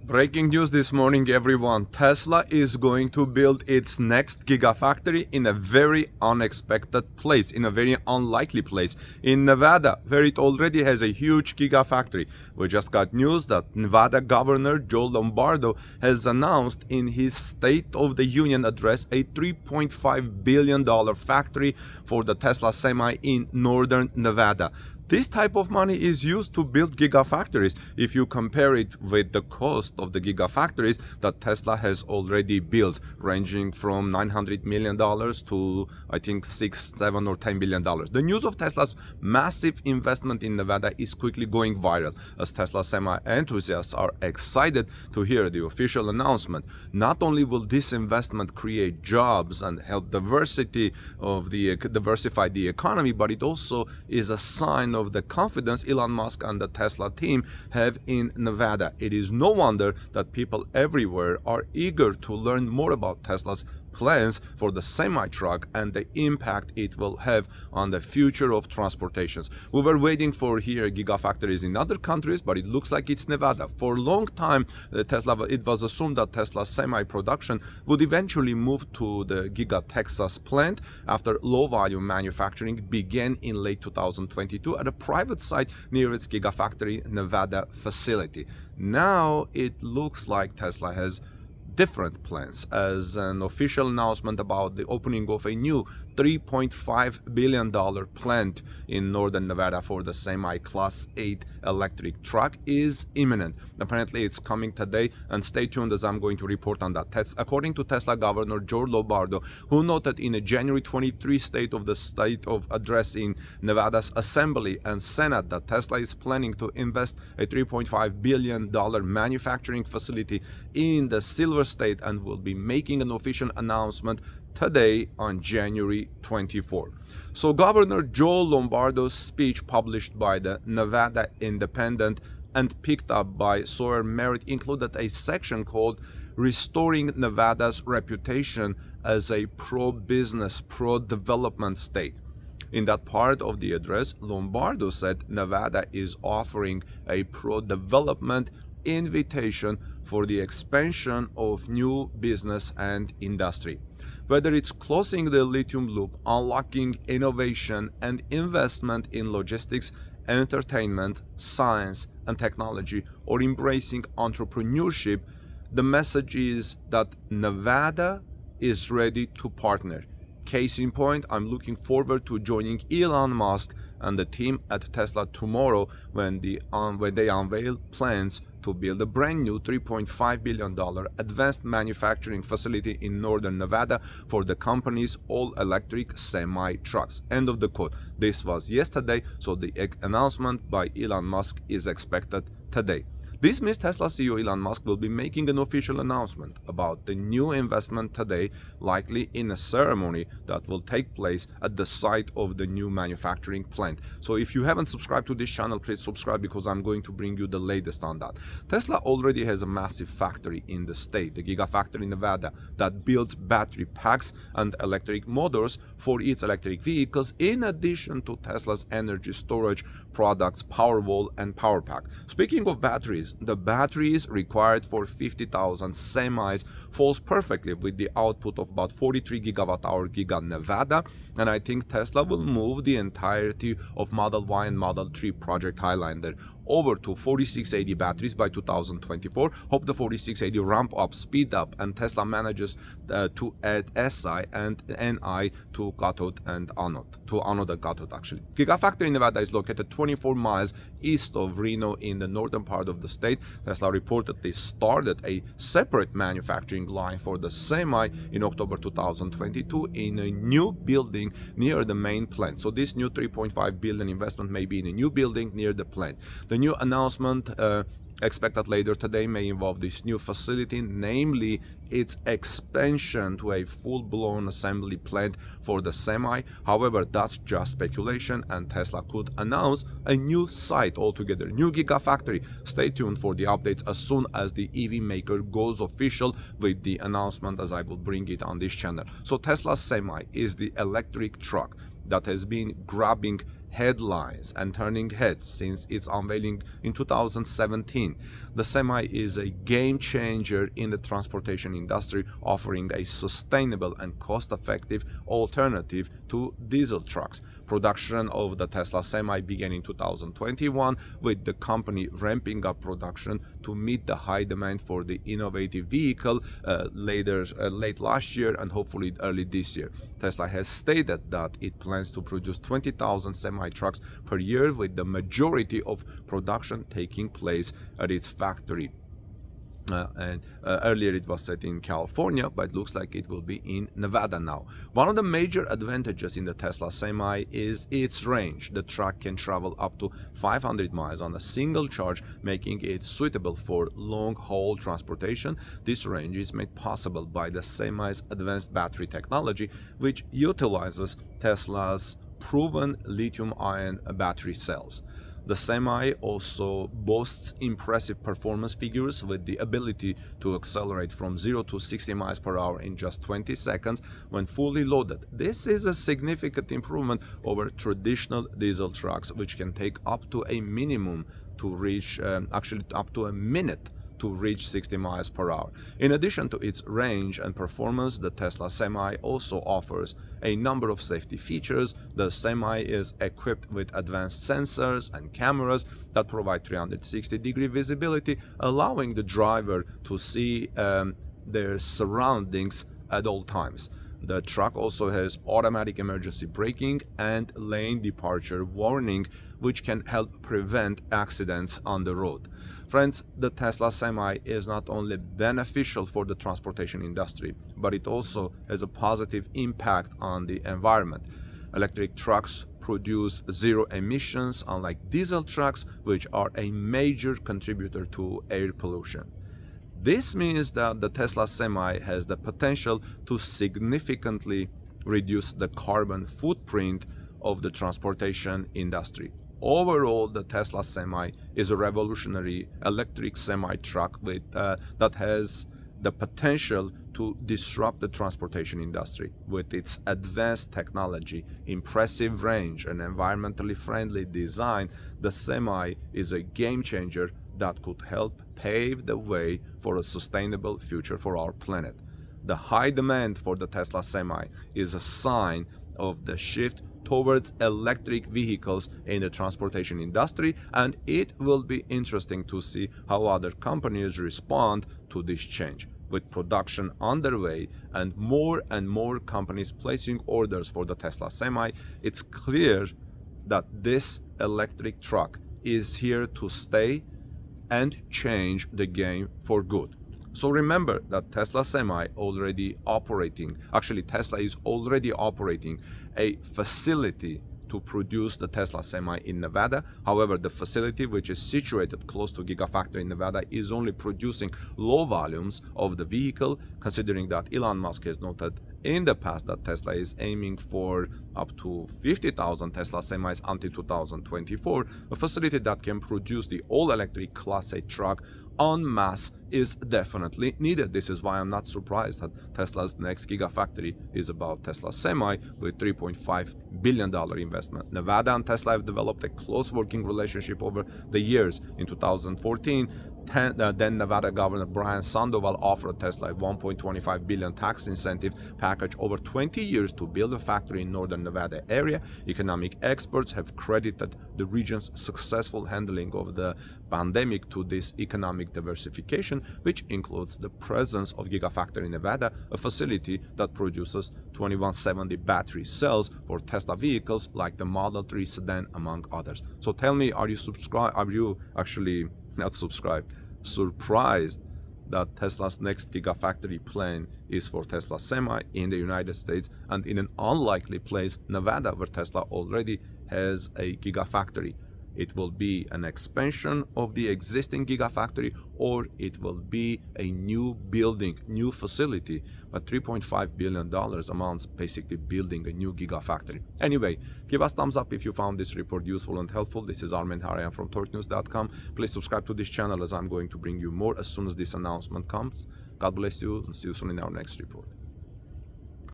Breaking news this morning, everyone. Tesla is going to build its next Gigafactory in a very unexpected place, in a very unlikely place, in Nevada, where it already has a huge Gigafactory. We just got news that Nevada Governor Joe Lombardo has announced in his State of the Union address a $3.5 billion factory for the Tesla Semi in northern Nevada. This type of money is used to build gigafactories. If you compare it with the cost of the gigafactories that Tesla has already built, ranging from $900 million to I think $6, $7 or $10 billion. The news of Tesla's massive investment in Nevada is quickly going viral, as Tesla Semi enthusiasts are excited to hear the official announcement. Not only will this investment create jobs and help diversify the economy, but it also is a sign of the confidence Elon Musk and the Tesla team have in Nevada. It is no wonder that people everywhere are eager to learn more about Tesla's plans for the semi-truck and the impact it will have on the future of transportations. We were waiting for here gigafactories in other countries, but it looks like it's Nevada. For a long time, it was assumed that Tesla's semi-production would eventually move to the Giga Texas plant after low-volume manufacturing began in late 2022 at a private site near its Gigafactory Nevada facility. Now it looks like Tesla has different plans, as an official announcement about the opening of a new $3.5 billion plant in northern Nevada for the semi-class 8 electric truck is imminent. Apparently it's coming today, and stay tuned as I'm going to report on that. According to Tesla Governor Joe Lombardo, who noted in a January 23 State of Address in Nevada's Assembly and Senate that Tesla is planning to invest a $3.5 billion manufacturing facility in the Silver State and will be making an official announcement today on January 24. So Governor Joe Lombardo's speech, published by the Nevada Independent and picked up by Sawyer Merritt, included a section called Restoring Nevada's Reputation as a Pro-Business, Pro-Development State. In that part of the address, Lombardo said Nevada is offering a pro-development invitation for the expansion of new business and industry. Whether it's closing the lithium loop, unlocking innovation and investment in logistics, entertainment, science and technology, or embracing entrepreneurship, the message is that Nevada is ready to partner. Case in point, I'm looking forward to joining Elon Musk and the team at Tesla tomorrow when they unveil plans to build a brand new $3.5 billion advanced manufacturing facility in northern Nevada for the company's all-electric semi-trucks. End of the quote. This was yesterday, so the announcement by Elon Musk is expected today. This means Tesla CEO Elon Musk will be making an official announcement about the new investment today, likely in a ceremony that will take place at the site of the new manufacturing plant. So if you haven't subscribed to this channel, please subscribe, because I'm going to bring you the latest on that. Tesla already has a massive factory in the state, the Gigafactory in Nevada, that builds battery packs and electric motors for its electric vehicles, in addition to Tesla's energy storage products, Powerwall and PowerPack. Speaking of batteries, the batteries required for 50,000 semis falls perfectly with the output of about 43 gigawatt-hour Giga Nevada, and I think Tesla will move the entirety of Model Y and Model 3 Project Highlander over to 4680 batteries by 2024. Hope the 4680 ramp up, speed up, and Tesla manages to add Si and Ni to cathode and anode, to anode and cathode actually. Gigafactory in Nevada is located 24 miles east of Reno in the northern part of the state. Tesla reportedly started a separate manufacturing line for the Semi in October 2022 in a new building near the main plant. So this new $3.5 billion investment may be in a new building near the plant. The new announcement expected later today may involve this new facility, namely its expansion to a full-blown assembly plant for the Semi. However, that's just speculation, and Tesla could announce a new site altogether, new Gigafactory. Stay tuned for the updates as soon as the EV maker goes official with the announcement, as I will bring it on this channel. So Tesla Semi is the electric truck that has been grabbing headlines and turning heads since its unveiling in 2017. The Semi is a game changer in the transportation industry, offering a sustainable and cost-effective alternative to diesel trucks. Production of the Tesla Semi began in 2021, with the company ramping up production to meet the high demand for the innovative vehicle late last year and hopefully early this year. Tesla has stated that it plans to produce 20,000 semi-trucks per year, with the majority of production taking place at its factory. Earlier it was set in California, but it looks like it will be in Nevada now. One of the major advantages in the Tesla Semi is its range. The truck can travel up to 500 miles on a single charge, making it suitable for long-haul transportation. This range is made possible by the Semi's advanced battery technology, which utilizes Tesla's proven lithium-ion battery cells. The Semi also boasts impressive performance figures, with the ability to accelerate from 0 to 60 miles per hour in just 20 seconds when fully loaded. This is a significant improvement over traditional diesel trucks, which can take up to a minimum to reach, up to a minute to reach 60 miles per hour. In addition to its range and performance, the Tesla Semi also offers a number of safety features. The Semi is equipped with advanced sensors and cameras that provide 360-degree visibility, allowing the driver to see their surroundings at all times. The truck also has automatic emergency braking and lane departure warning, which can help prevent accidents on the road. Friends, the Tesla Semi is not only beneficial for the transportation industry, but it also has a positive impact on the environment. Electric trucks produce zero emissions, unlike diesel trucks, which are a major contributor to air pollution. This means that the Tesla Semi has the potential to significantly reduce the carbon footprint of the transportation industry. Overall, the Tesla Semi is a revolutionary electric semi-truck that has the potential to disrupt the transportation industry. With its advanced technology, impressive range, and environmentally friendly design, the Semi is a game changer that could help pave the way for a sustainable future for our planet. The high demand for the Tesla Semi is a sign of the shift towards electric vehicles in the transportation industry, and it will be interesting to see how other companies respond to this change. With production underway and more companies placing orders for the Tesla Semi, it's clear that this electric truck is here to stay and change the game for good. So remember that Tesla is already operating a facility to produce the Tesla Semi in Nevada. However, the facility, which is situated close to Gigafactory in Nevada, is only producing low volumes of the vehicle, considering that Elon Musk has noted in the past that Tesla is aiming for up to 50,000 Tesla Semis until 2024. A facility that can produce the all-electric Class 8 truck en masse is definitely needed. This is why I'm not surprised that Tesla's next Gigafactory is about Tesla Semi with $3.5 billion investment. Nevada and Tesla have developed a close working relationship over the years. In 2014, then Nevada Governor Brian Sandoval offered Tesla a $1.25 billion tax incentive package over 20 years to build a factory in northern Nevada area. Economic experts have credited the region's successful handling of the pandemic to this economic diversification, which includes the presence of Gigafactory in Nevada, a facility that produces 2170 battery cells for Tesla vehicles like the Model 3 sedan, among others. So tell me, are you actually not subscribed, surprised that Tesla's next Gigafactory plan is for Tesla Semi in the United States and in an unlikely place, Nevada, where Tesla already has a Gigafactory? It will be an expansion of the existing Gigafactory, or it will be a new building, new facility. But $3.5 billion amounts basically building a new Gigafactory. Anyway, give us thumbs up if you found this report useful and helpful. This is Armen Harayan from TorqueNews.com. Please subscribe to this channel, as I'm going to bring you more as soon as this announcement comes. God bless you, and see you soon in our next report.